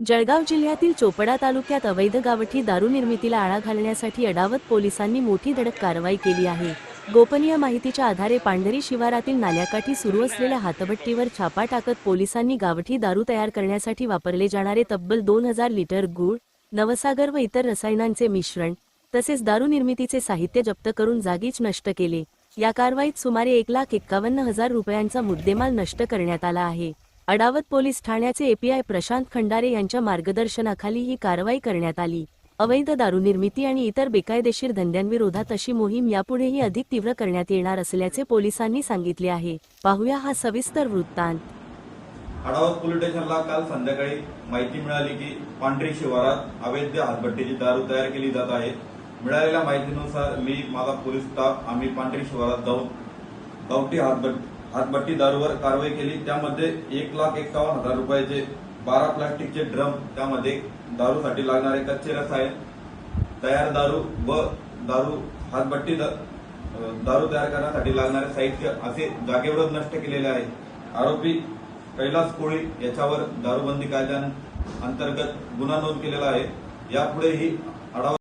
जळगाव जिल्ह्यातील चोपडा तालुक्यात अवैध गावठी दारू निर्मितीला आळा घालण्यासाठी अडावत पोलिसांनी मोठी धडक कारवाई केली आहे। गोपनीय माहितीच्या आधारे पांढरी शिवारातील नाल्याकाठी सुरू असलेल्या हातभट्टीवर छापा टाकत पोलिसांनी गावठी दारू तयार करण्यासाठी वापरले जाणारे तब्बल 2000 लिटर गूळ, नवसागर व इतर रसायनांचे मिश्रण तसेच दारू निर्मितीचे साहित्य जप्त करून जागीच नष्ट केले। या कारवाईत सुमारे 1,51,000 रुपयांचा मुद्देमाल नष्ट करण्यात आला आहे। अडावत पोलीस ठाण्याचे एपीआय प्रशांत खंडारे यांच्या मार्गदर्शनाखाली ही कारवाई करण्यात आली। अवैध दारू निर्मिती आणि इतर बेकायदेशीर धंद्यांविरोधात अशी मोहीम यापुढेही अधिक तीव्र करण्यात येणार असल्याचे पोलिसांनी सांगितले आहे। पाहूया हा सविस्तर वृत्तांत। अडावत पोलीस स्टेशनला काल संध्याकाळी माहिती मिळाली की पांढरी शिवारात अवैध हातभट्टीची दारू तयार केली जात आहे। मिळालेल्या माहितीनुसार मी माझा पोलीस स्टाफ आम्ही पांढरी शिवारात जाऊन गावठी हातभट्टी दारूवर कारवाई केली। त्यामध्ये 1,51,000 रुपयाचे 12 प्लास्टिकचे ड्रम, त्यामध्ये दारूसाठी लागणारे कच्चे रसायन, तयार दारू व हातभट्टी दारू तयार करण्यासाठी लागणारे साहित्य असे जागेवरच नष्ट केलेले आहे। आरोपी कैलास कोळी याच्यावर दारूबंदी कायद्याअंतर्गत गुन्हा नोंद केलेला आहे। यापुढेही अडावत